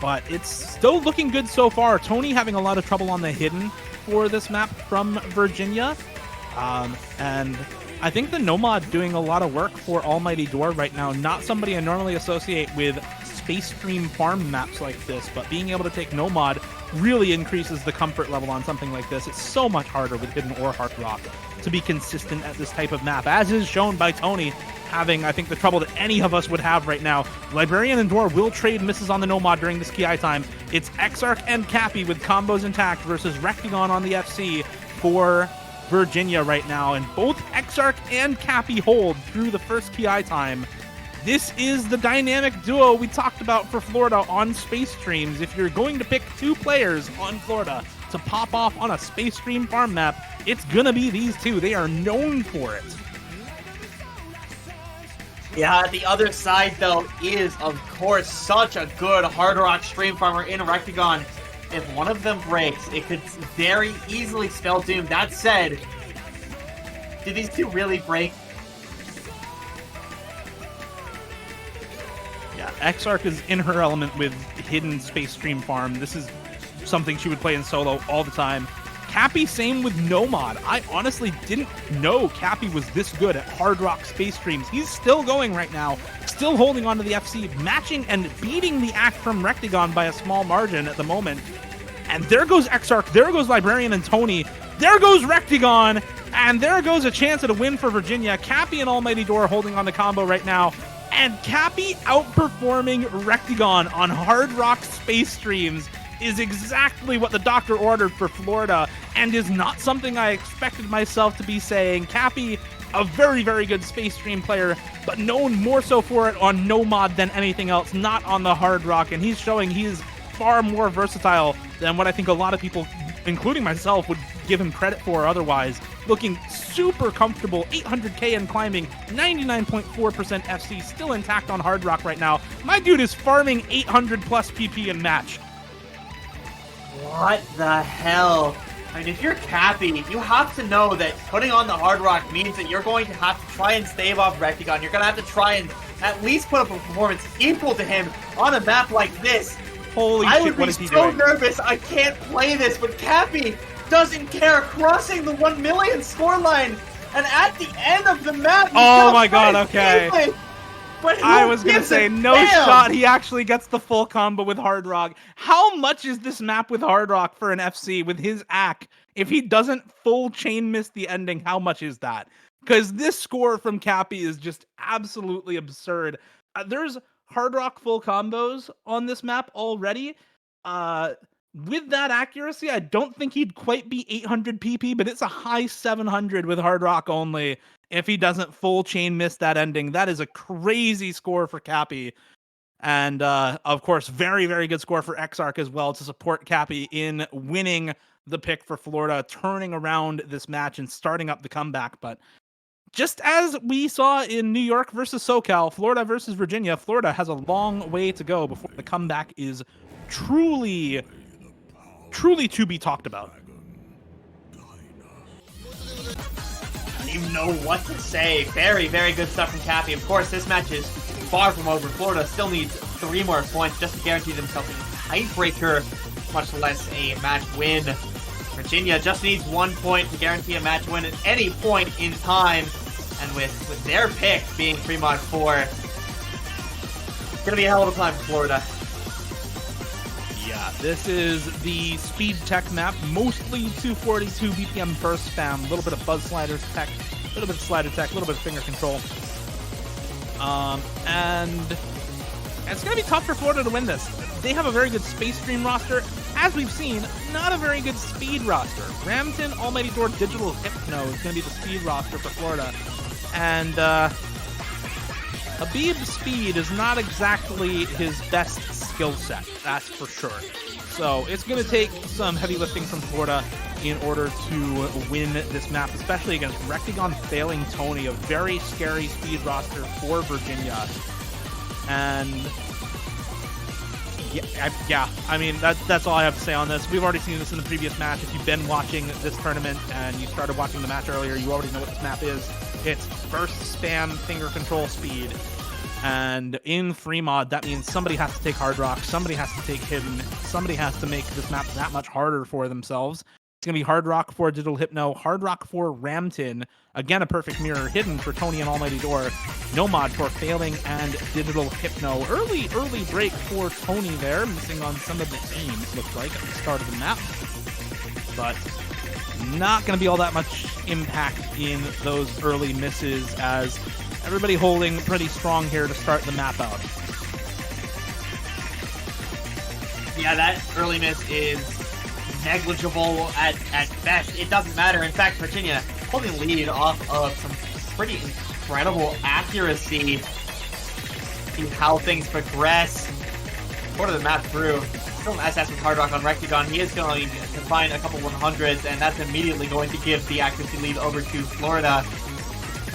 but it's still looking good so far. Tony having a lot of trouble on the Hidden for this map from Virginia, and I think the Nomad doing a lot of work for Almighty Door right now. Not somebody I normally associate with Space Stream Farm maps like this, but being able to take Nomad really increases the comfort level on something like this. It's so much harder with Hidden or Hard Rock to be consistent at this type of map, as is shown by Tony having, I think, the trouble that any of us would have right now. Librarian and Door will trade misses on the Nomad during this KI time. It's Exarch and Cappy with combos intact versus Rectagon on the FC for Virginia right now, and both Exarch and Cappy hold through the first KI time. This is the dynamic duo we talked about for Florida on Space Streams. If you're going to pick two players on Florida to pop off on a Space Stream farm map, it's gonna be these two. They are known for it. Yeah, the other side, though, is, of course, such a good Hard Rock Stream Farmer in Rectagon. If one of them breaks, it could very easily spell doom. That said, did these two really break? Yeah, Exarch is in her element with Hidden Space Stream Farm. This is something she would play in solo all the time. Cappy, same with Nomad. I honestly didn't know Cappy was this good at Hard Rock Space Streams. He's still going right now, still holding on to the FC, matching and beating the act from Rectagon by a small margin at the moment. And there goes Exarch, there goes Librarian and Tony, there goes Rectagon, and there goes a chance at a win for Virginia. Cappy and Almighty Door holding on the combo right now. And Cappy outperforming Rectagon on Hard Rock Space Streams is exactly what the doctor ordered for Florida, and is not something I expected myself to be saying. Cappy, a very, very good Space Stream player, but known more so for it on Nomad than anything else, not on the Hard Rock, and he's showing he's far more versatile than what I think a lot of people, including myself, would give him credit for otherwise. Looking super comfortable, 800k and climbing, 99.4% FC, still intact on Hard Rock right now. My dude is farming 800 plus PP in match. What the hell? I mean, if you're Cappy, you have to know that putting on the Hard Rock means that you're going to have to try and stave off Rectagon. You're going to have to try and at least put up a performance equal to him on a map like this. Holy shit, what is he doing? I would be so nervous, I can't play this, but Cappy doesn't care, crossing the 1 million scoreline, and at the end of the map, oh my god, okay. But I was going to say, no shot, he actually gets the full combo with Hard Rock. How much is this map with Hard Rock for an FC with his ACK? If he doesn't full chain miss the ending, how much is that? Because this score from Cappy is just absolutely absurd. There's Hard Rock full combos on this map already. With that accuracy, I don't think he'd quite be 800 PP, but it's a high 700 with Hard Rock only. If he doesn't full chain miss that ending, that is a crazy score for Cappy. And, of course, very, very good score for Exarch as well to support Cappy in winning the pick for Florida, turning around this match and starting up the comeback. But just as we saw in New York versus SoCal, Florida versus Virginia, Florida has a long way to go before the comeback is truly to be talked about. I don't even know what to say. Very, very good stuff from Cappy. Of course, this match is far from over. Florida still needs 3 more points just to guarantee themselves a tiebreaker, much less a match win. Virginia just needs 1 point to guarantee a match win at any point in time. And with their pick being Fremont 4, it's going to be a hell of a time for Florida. Yeah, this is the speed tech map, mostly 242 BPM burst spam, a little bit of buzz sliders tech, a little bit of slider tech, a little bit of finger control. And it's going to be tough for Florida to win this. They have a very good Space Stream roster. As we've seen, not a very good speed roster. Ramton, Almighty Door, Digital Hypno is going to be the speed roster for Florida. And Habib's speed is not exactly his best skill set, that's for sure. So it's going to take some heavy lifting from Florida in order to win this map, especially against Rectagon failing Tony, a very scary speed roster for Virginia. And yeah, I mean, that's all I have to say on this. We've already seen this in the previous match. If you've been watching this tournament and you started watching the match earlier, you already know what this map is. It's burst, spam, finger control, speed. And in free mod, that means somebody has to take Hard Rock, somebody has to take Hidden, somebody has to make this map that much harder for themselves. It's going to be Hard Rock for Digital Hypno, Hard Rock for Ramton, again a perfect mirror, Hidden for Tony and Almighty Door, Nomad for Failing and Digital Hypno. Early break for Tony there, missing on some of the aim, it looks like, at the start of the map. But not going to be all that much impact in those early misses, as everybody holding pretty strong here to start the map out. Yeah, that early miss is negligible at best. It doesn't matter. In fact, Virginia holding lead off of some pretty incredible accuracy. See how things progress. Quarter of the map through. Still an SS with Hard Rock on Rectagon. He is going to find a couple 100s, and that's immediately going to give the accuracy lead over to Florida.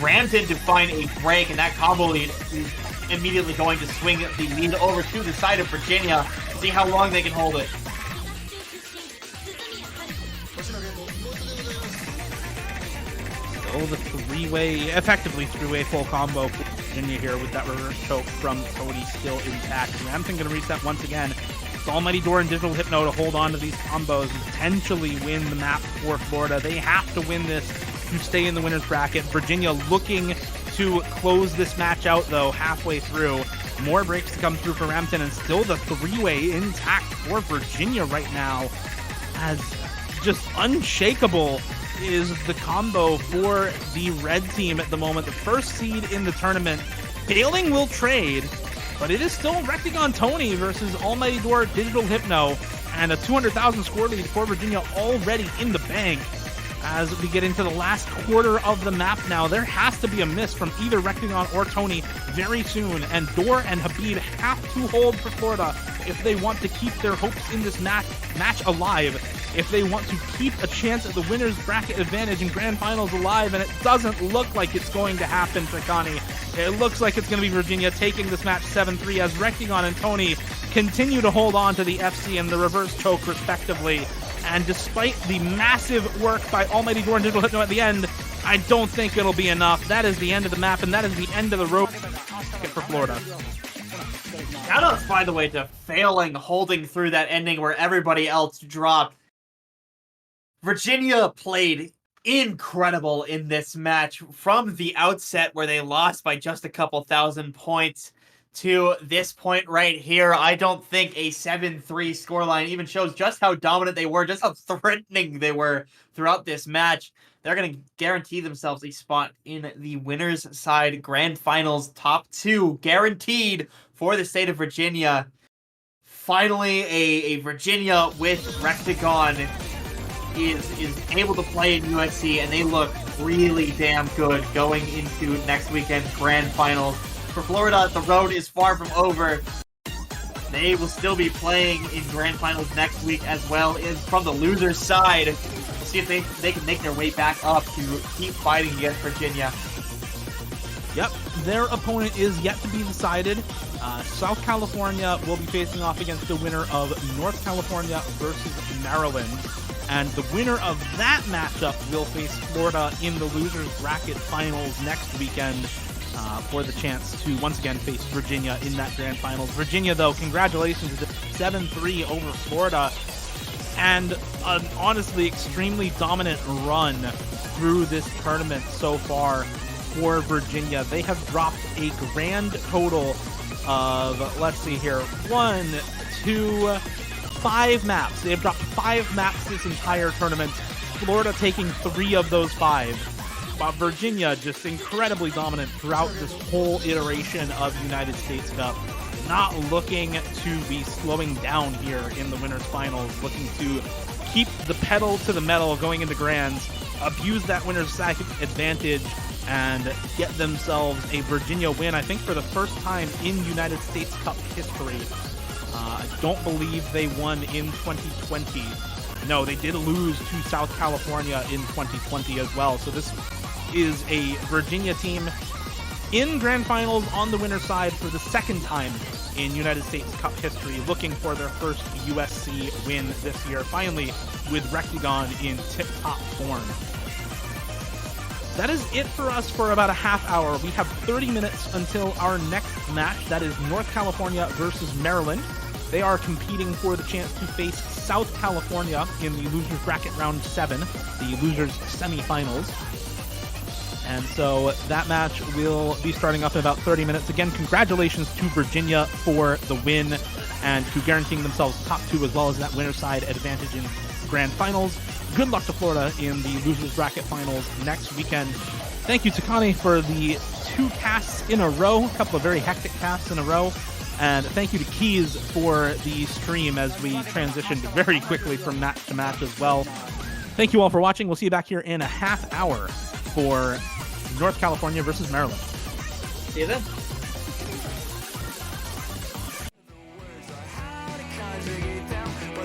Ramton to find a break, and that combo lead is immediately going to swing the lead over to the side of Virginia. See how long they can hold it. So the effectively three-way full combo for Virginia here with that reverse choke from Tony still intact. Ramton going to reset once again. It's Almighty Door and Digital Hypno to hold on to these combos and potentially win the map for Florida. They have to win this to stay in the winner's bracket. Virginia looking to close this match out, though, halfway through. More breaks to come through for Ramton, and still the three-way intact for Virginia right now, as just unshakable is the combo for the red team at the moment. The first seed in the tournament. Failing will trade, but it is still Rectagon Tony versus Almighty Door Digital Hypno, and a 200,000 score lead for Virginia already in the bank. As we get into the last quarter of the map now, there has to be a miss from either Rectagon or Tony very soon, and Door and Habib have to hold for Florida if they want to keep their hopes in this match alive, if they want to keep a chance at the winner's bracket advantage in grand finals alive, and it doesn't look like it's going to happen for Connie. It looks like it's going to be Virginia taking this match 7-3 as Rectagon and Tony continue to hold on to the FC and the reverse choke respectively. And despite the massive work by Almighty Door and Digital Hypno at the end, I don't think it'll be enough. That is the end of the map, and that is the end of the road for Florida. Shoutouts, by the way, to failing holding through that ending where everybody else dropped. Virginia played incredible in this match from the outset, where they lost by just a couple thousand points to this point right here. I don't think a 7-3 scoreline even shows just how dominant they were, just how threatening they were throughout this match. They're going to guarantee themselves a spot in the winner's side grand finals, top 2 guaranteed for the state of Virginia. Finally, a Virginia with Rectagon is able to play in USC, and they look really damn good going into next weekend's grand finals. For Florida, the road is far from over. They will still be playing in grand finals next week as well. And from the loser's side, see if they can make their way back up to keep fighting against Virginia. Yep, their opponent is yet to be decided. South California will be facing off against the winner of North California versus Maryland. And the winner of that matchup will face Florida in the loser's bracket finals next weekend for the chance to once again face Virginia in that grand finals. Virginia, though, congratulations, 7-3 over Florida, and an honestly extremely dominant run through this tournament so far for Virginia. They have dropped a grand total of, let's see here, 1, 2, 5 maps. They have dropped 5 maps this entire tournament, Florida taking 3 of those 5. But Virginia just incredibly dominant throughout this whole iteration of United States Cup. Not looking to be slowing down here in the winner's finals, looking to keep the pedal to the metal going into grands, abuse that winner's side advantage, and get themselves a Virginia win, I think for the first time in United States Cup history. I don't believe they won in 2020. No, they did lose to South California in 2020 as well. So this is a Virginia team in grand finals on the winner's side for the second time in United States Cup history, looking for their first USC win this year, finally with Rectagon in tip-top form. That is it for us for about a half hour. We have 30 minutes until our next match. That is North California versus Maryland. They are competing for the chance to face South California in the losers bracket round 7, the losers semifinals. And so that match will be starting up in about 30 minutes. Again, congratulations to Virginia for the win and to guaranteeing themselves top 2 as well as that winner's side advantage in grand finals. Good luck to Florida in the losers bracket finals next weekend. Thank you to Connie for the 2 casts in a row, a couple of very hectic casts in a row. And thank you to Keys for the stream as we transitioned very quickly from match to match as well. Thank you all for watching. We'll see you back here in a half hour for North California versus Maryland. See you then.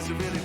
Really